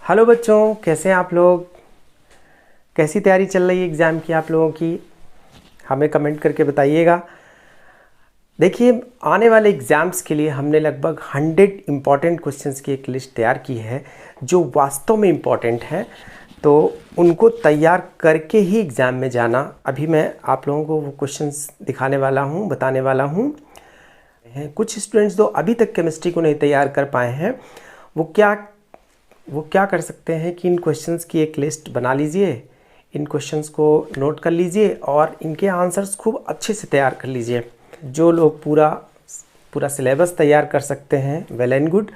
Hello बच्चों, कैसे हैं आप लोग? कैसी तैयारी चल रही है एग्ज़ाम की आप लोगों की? हमें कमेंट करके बताइएगा। देखिए, आने वाले एग्ज़ाम्स के लिए हमने लगभग 100 इम्पॉर्टेंट क्वेश्चंस की एक लिस्ट तैयार की है जो वास्तव में इम्पॉर्टेंट हैं, तो उनको तैयार करके ही एग्ज़ाम में जाना। अभी मैं आप लोगों को वो क्वेश्चंस दिखाने वाला हूँ, बताने वाला हूँ। कुछ स्टूडेंट्स जो अभी तक केमिस्ट्री को नहीं तैयार कर पाए हैं, वो क्या कर सकते हैं कि इन क्वेश्चंस की एक लिस्ट बना लीजिए, इन क्वेश्चंस को नोट कर लीजिए और इनके आंसर्स खूब अच्छे से तैयार कर लीजिए। जो लोग पूरा सिलेबस तैयार कर सकते हैं, वेल एंड गुड,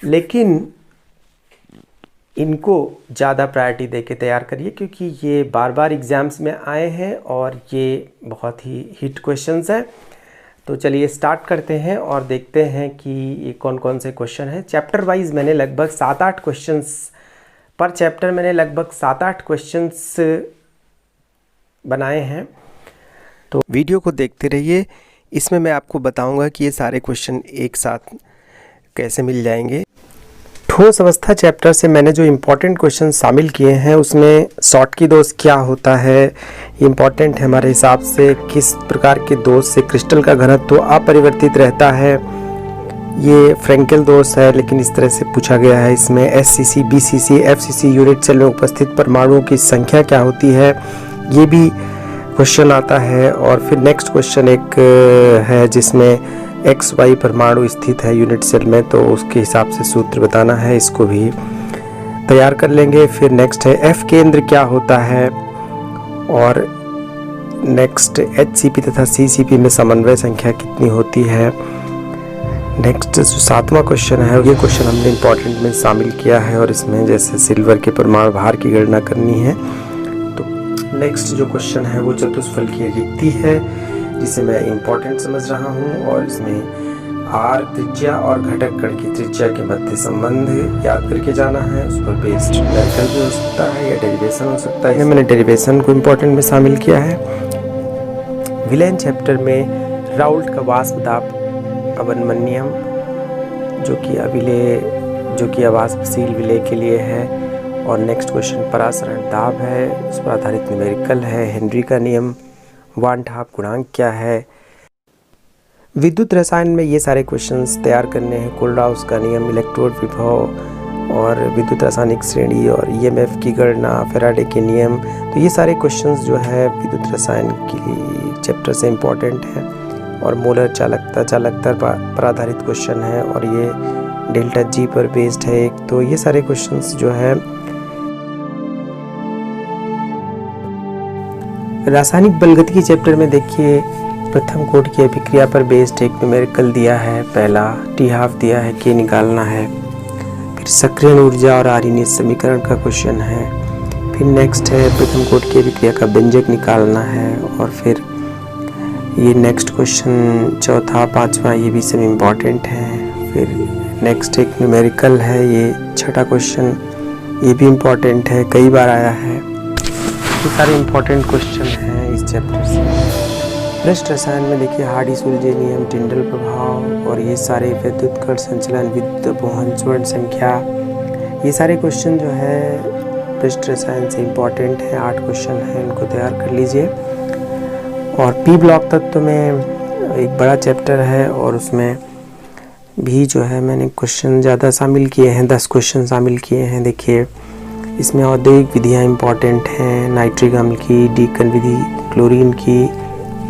लेकिन इनको ज़्यादा प्रायोरिटी देके तैयार करिए, क्योंकि ये बार बार एग्ज़ाम्स में आए हैं और ये बहुत ही हिट क्वेश्चंस हैं। तो चलिए स्टार्ट करते हैं और देखते हैं कि ये कौन कौन से क्वेश्चन हैं। चैप्टर वाइज मैंने लगभग 7-8 क्वेश्चंस पर चैप्टर मैंने लगभग 7-8 क्वेश्चंस बनाए हैं। तो वीडियो को देखते रहिए, इसमें मैं आपको बताऊंगा कि ये सारे क्वेश्चन एक साथ कैसे मिल जाएंगे। ठोस अवस्था चैप्टर से मैंने जो इम्पोर्टेंट क्वेश्चन शामिल किए हैं उसमें शॉटकी दोष क्या होता है, ये इम्पोर्टेंट है हमारे हिसाब से। किस प्रकार के दोष से क्रिस्टल का घनत्व अपरिवर्तित रहता है, ये फ्रैंकेल दोष है, लेकिन इस तरह से पूछा गया है। इसमें SCC, BCC, FCC unit cell में उपस्थित परमाणुओं की संख्या क्या होती है, ये भी क्वेश्चन आता है। और फिर नेक्स्ट क्वेश्चन एक है जिसमें XY परमाणु स्थित है यूनिट सेल में, तो उसके हिसाब से सूत्र बताना है, इसको भी तैयार कर लेंगे। फिर नेक्स्ट है F केंद्र क्या होता है, और नेक्स्ट HCP तथा CCP में समन्वय संख्या कितनी होती है। नेक्स्ट जो 7वां क्वेश्चन है, ये क्वेश्चन हमने इम्पोर्टेंट में शामिल किया है और इसमें जैसे सिल्वर के परमाणु भार की गणना करनी है। तो नेक्स्ट जो क्वेश्चन है वो चतुष्फल की रिक्ति है, जिसे मैं इम्पोर्टेंट समझ रहा हूँ, और इसमें आर त्रिज्या और घटक कण की त्रिज्या के मध्य संबंध याद करके जाना है। उस पर बेस्ड न्यूमेरिकल भी हो सकता है या डेरिवेशन हो सकता है। मैंने डेरिवेशन को इम्पोर्टेंट में शामिल किया है। विलेन चैप्टर में राउल्ट का वाष्प दाब अवनमन्यम, जो कि अवाष्पशील विलेय के लिए है। और नेक्स्ट क्वेश्चन परासरण दाब है, उस पर आधारित न्यूमेरिकल है। हेनरी का नियम, वान हाफ गुणांक क्या है। विद्युत रसायन में ये सारे क्वेश्चंस तैयार करने हैं। कोल्डाउस का नियम, इलेक्ट्रोड विभव और विद्युत रासायनिक श्रेणी और EMF की गणना, फैराडे के नियम। तो ये सारे क्वेश्चंस जो है विद्युत रसायन की चैप्टर से इम्पोर्टेंट है। और मोलर चालकता पर आधारित क्वेश्चन है और ये डेल्टा G पर बेस्ड है एक। तो ये सारे क्वेश्चंस जो है रासायनिक बलगति की चैप्टर में देखिए, प्रथम कोट की अभिक्रिया पर बेस्ड एक न्यूमेरिकल दिया है, पहला T½ दिया है, K निकालना है। फिर सक्रियण ऊर्जा और आर्यनीय समीकरण का क्वेश्चन है। फिर नेक्स्ट है प्रथम कोट की अभिक्रिया का व्यंजक निकालना है। और फिर ये नेक्स्ट क्वेश्चन चौथा, पांचवा, ये भी सब इम्पॉर्टेंट है। फिर नेक्स्ट एक न्यूमेरिकल है, ये छठा क्वेश्चन, ये भी इम्पॉर्टेंट है, कई बार आया है। ये सारे इम्पोर्टेंट क्वेश्चन हैं इस चैप्टर से। पृष्ठ रसायन में देखिए हार्डी-सुलजे नियम, टिंडल प्रभाव और ये सारे विद्युत कण संचलन, विद्युत अपवहन, स्वर्ण संख्या, ये सारे क्वेश्चन जो है पृष्ठ रसायन से इम्पोर्टेंट हैं। 8 क्वेश्चन हैं, इनको तैयार कर लीजिए। और पी ब्लॉक तत्व में एक बड़ा चैप्टर है और उसमें भी जो है मैंने क्वेश्चन ज़्यादा शामिल किए हैं, 10 क्वेश्चन शामिल किए हैं। देखिए इसमें औद्योगिक विधियाँ इम्पॉर्टेंट हैं, नाइट्रिक अम्ल की, डीकन विधि, क्लोरीन की,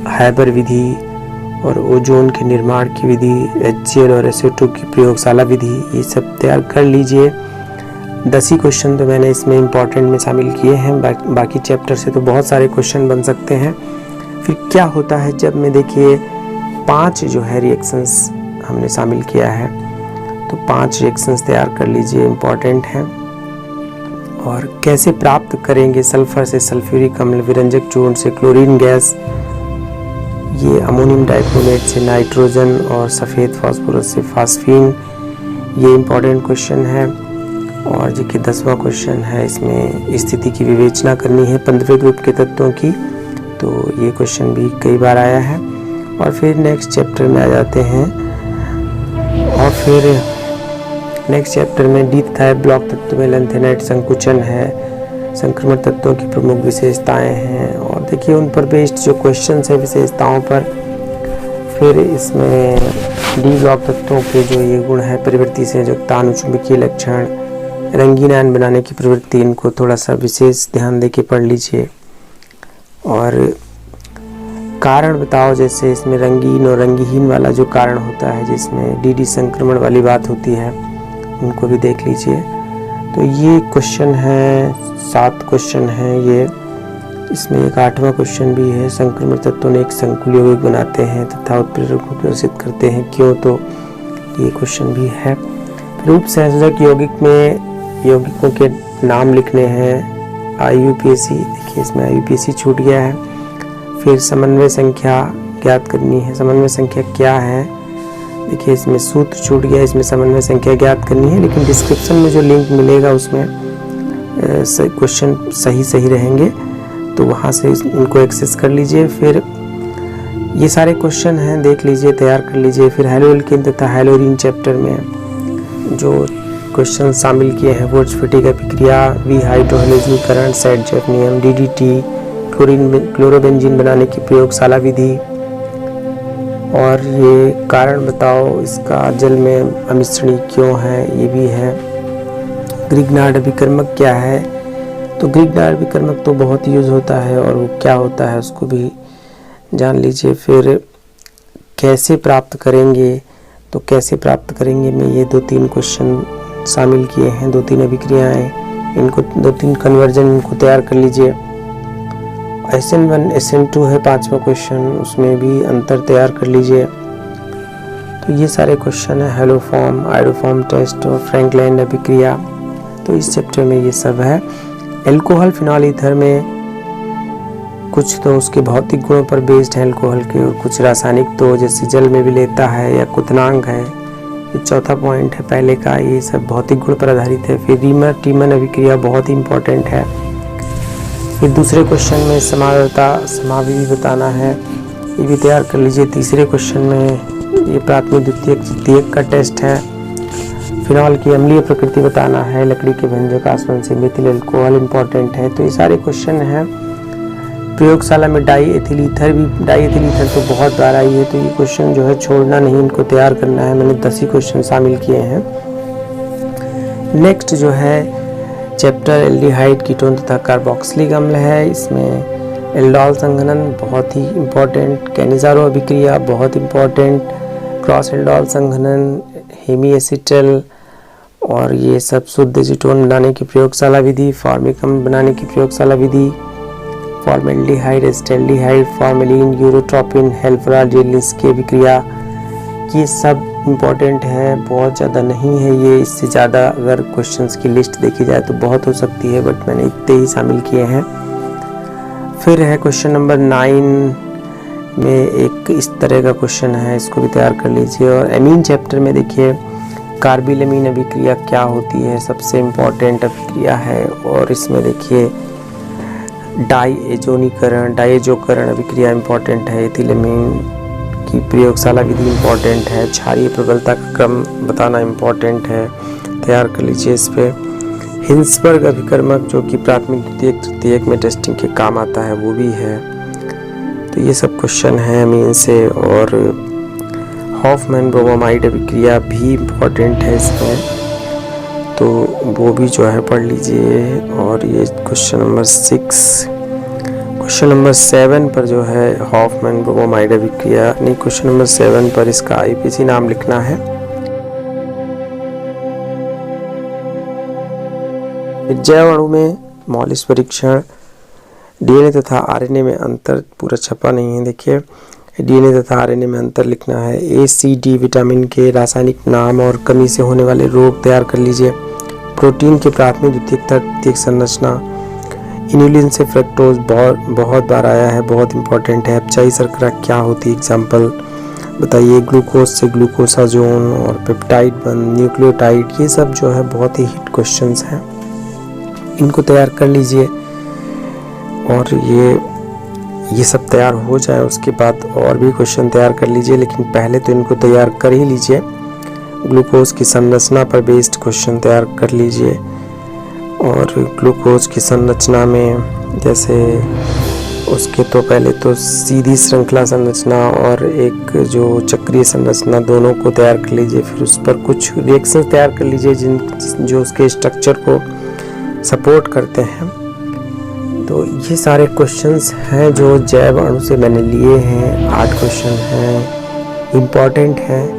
हैबर विधि और ओजोन के निर्माण की विधि, HCl और SO2 की प्रयोगशाला विधि, ये सब तैयार कर लीजिए। 10 ही क्वेश्चन तो मैंने इसमें इम्पॉर्टेंट में शामिल किए हैं, बाकी चैप्टर से तो बहुत सारे क्वेश्चन बन सकते हैं। फिर क्या होता है जब में देखिए 5 जो है रिएक्शंस हमने शामिल किया है, तो 5 रिएक्शंस तैयार कर लीजिए, इम्पॉर्टेंट हैं। और कैसे प्राप्त करेंगे सल्फर से सल्फ्यूरिक अम्ल, विरंजक चूर्ण से क्लोरीन गैस, ये अमोनियम डाइक्रोमेट से नाइट्रोजन और सफ़ेद फास्फोरस से फास्फीन, ये इम्पॉर्टेंट क्वेश्चन है। और जो कि 10वां क्वेश्चन है, इसमें स्थिति की विवेचना करनी है 15वें ग्रुप के तत्वों की, तो ये क्वेश्चन भी कई बार आया है। और फिर नेक्स्ट चैप्टर में आ जाते हैं और फिर नेक्स्ट चैप्टर में डी तथा ब्लॉक तत्व में लेंथेनाइट संकुचन है, संक्रमण तत्वों की प्रमुख विशेषताएं हैं, और देखिए उन पर बेस्ड जो क्वेश्चंस है विशेषताओं पर। फिर इसमें डी ब्लॉक तत्वों के जो ये गुण है, प्रवृत्ति से जो तानुचुंबकीय लक्षण, रंगीन आयन बनाने की प्रवृत्ति, इनको थोड़ा सा विशेष ध्यान देके पढ़ लीजिए। और कारण बताओ, जैसे इसमें रंगीन और रंगहीन वाला जो कारण होता है, जिसमें डी संक्रमण वाली बात होती है, उनको भी देख लीजिए। तो ये क्वेश्चन है, 7 क्वेश्चन है ये। इसमें एक 8वां क्वेश्चन भी है, संक्रमण तत्वों ने एक संकुल यौगिक बनाते हैं तथा उत्प्रेरक को प्रदर्शित करते हैं, क्यों? तो ये क्वेश्चन भी है। फिर उपसंयोजक यौगिक में यौगिकों के नाम लिखने हैं, IUPAC, देखिए इसमें IUPAC छूट गया है। फिर समन्वय संख्या ज्ञात करनी है, समन्वय संख्या क्या है, देखिए इसमें सूत्र छूट गया, इसमें समन्वय संख्या ज्ञात करनी है, लेकिन डिस्क्रिप्शन में जो लिंक मिलेगा उसमें क्वेश्चन सही रहेंगे, तो वहाँ से इनको एक्सेस कर लीजिए। फिर ये सारे क्वेश्चन हैं, देख लीजिए, तैयार कर लीजिए। फिर हैलोएल्केन तथा हैलोरीन चैप्टर में जो क्वेश्चन शामिल किए हैं, वुर्ट्ज-फिटिक अभिक्रिया, विहाइड्रोहैलोजनीकरण, सैडजेफ नियम, DDT, क्लोरोबेंजीन बनाने की प्रयोगशाला विधि, और ये कारण बताओ इसका जल में अमिश्रणी क्यों है, ये भी है। ग्रिग्नार्ड अभिकर्मक क्या है, तो ग्रिग्नार्ड अभिकर्मक तो बहुत यूज होता है, और वो क्या होता है उसको भी जान लीजिए। फिर कैसे प्राप्त करेंगे, तो कैसे प्राप्त करेंगे में ये 2-3 क्वेश्चन शामिल किए हैं, 2-3 अभिक्रियाएं, इनको 2-3 कन्वर्जन इनको तैयार कर लीजिए। SN1 SN2 है 5वां क्वेश्चन, उसमें भी अंतर तैयार कर लीजिए। तो ये सारे क्वेश्चन है, हेलोफॉर्म, आयोडोफॉर्म टेस्ट और फ्रैंकलैंड अभिक्रिया, तो इस चैप्टर में ये सब है। एल्कोहल फिनॉल ईथर में कुछ तो उसके भौतिक गुणों पर बेस्ड है एल्कोहल के, और कुछ रासायनिक, तो जैसे जल में भी लेता है या क्वथनांक है, ये 4था पॉइंट है पहले का, ये सब भौतिक गुण पर आधारित है। फिर रीमर टीमन अभिक्रिया बहुत ही इंपॉर्टेंट है। फिर दूसरे क्वेश्चन में समाविधि बताना है, ये भी तैयार कर लीजिए। तीसरे क्वेश्चन में ये प्राथमिक द्वितीयक तृतीयक का टेस्ट है। फिनॉल की अम्लीय प्रकृति बताना है, लकड़ी के व्यंजक आसवन से मेथिल एल्कोहल इंपॉर्टेंट है। तो ये सारे क्वेश्चन हैं। प्रयोगशाला में डाई एथिल ईथर तो बहुत बार आई है, तो ये क्वेश्चन जो है छोड़ना नहीं, इनको तैयार करना है। मैंने 10 ही क्वेश्चन शामिल किए हैं। नेक्स्ट जो है चैप्टर एल्डिहाइड, कीटोन तथा कार्बोक्सिलिक अम्ल है। इसमें एल्डोल संघनन बहुत ही इम्पोर्टेंट, कैनिज़ारो अभिक्रिया बहुत इम्पोर्टेंट, क्रॉस एल्डोल संघनन, हेमी एसिटल, और ये सब शुद्ध एसीटोन बनाने की प्रयोगशाला विधि, फॉर्मिक अम्ल बनाने की प्रयोगशाला विधि, फॉर्मेल्डिहाइड, एस्टेल्डिहाइड, फॉर्मेलिन, यूरोट्रोपिन, हेल्फरा-जेलिंस्की अभिक्रिया, ये सब इम्पोर्टेंट है, बहुत ज़्यादा नहीं है ये। इससे ज़्यादा अगर क्वेश्चंस की लिस्ट देखी जाए तो बहुत हो सकती है, बट मैंने इतने ही शामिल किए हैं। फिर है क्वेश्चन नंबर 9 में एक इस तरह का क्वेश्चन है, इसको भी तैयार कर लीजिए। और एमीन चैप्टर में देखिए कार्बिलमीन अभिक्रिया क्या होती है, सबसे इम्पोर्टेंट अभिक्रिया है। और इसमें देखिए डाइएजोकरण अभिक्रिया इम्पोर्टेंट है, एथिलमीन की प्रयोगशाला विधि इम्पोर्टेंट है, क्षारीय प्रबलता का क्रम बताना इम्पोर्टेंट है, तैयार कर लीजिए इस पे। हिंसबर्ग अभिकर्मक जो कि प्राथमिक द्वितीयक तृतीयक में टेस्टिंग के काम आता है, वो भी है। तो ये सब क्वेश्चन हैं अमीन से। और हॉफमैन ब्रोमोमाइड अभिक्रिया भी इम्पोर्टेंट है इसमें, तो वो भी जो है पढ़ लीजिए। और ये क्वेश्चन नंबर 7 पर जो है हॉफमैन ब्रोमोमाइड अभिक्रिया, नहीं, क्वेश्चन नंबर 7 पर इसका IUPAC नाम लिखना है। जैव अणु में मॉलिस परीक्षण, DNA तथा RNA में अंतर पूरा छपा नहीं है, देखिए DNA तथा RNA में अंतर लिखना है। ACD विटामिन के रासायनिक नाम और कमी से होने वाले रोग तैयार कर लीजिए। प्रोटीन के प्राथमिक द्वितीयक तृतीयक संरचना, इन्युलिन से फ्रक्टोज बहुत बार आया है, बहुत इंपॉर्टेंट है। अपचाई शर्करा क्या होती है, एग्जाम्पल बताइए। ग्लूकोज से ग्लूकोसाजोन और पेप्टाइड बंद, न्यूक्लियोटाइड, ये सब जो है बहुत ही हिट क्वेश्चंस हैं, इनको तैयार कर लीजिए। और ये सब तैयार हो जाए उसके बाद और भी क्वेश्चन तैयार कर लीजिए, लेकिन पहले तो इनको तैयार कर ही लीजिए। ग्लूकोज की संरचना पर बेस्ड क्वेश्चन तैयार कर लीजिए। और ग्लूकोज की संरचना में जैसे उसके तो पहले तो सीधी श्रृंखला संरचना और एक जो चक्रीय संरचना दोनों को तैयार कर लीजिए। फिर उस पर कुछ रिएक्शंस तैयार कर लीजिए जो उसके स्ट्रक्चर को सपोर्ट करते हैं। तो ये सारे क्वेश्चंस हैं जो जैव अणु से मैंने लिए हैं। 8 क्वेश्चन हैं, इम्पॉर्टेंट हैं।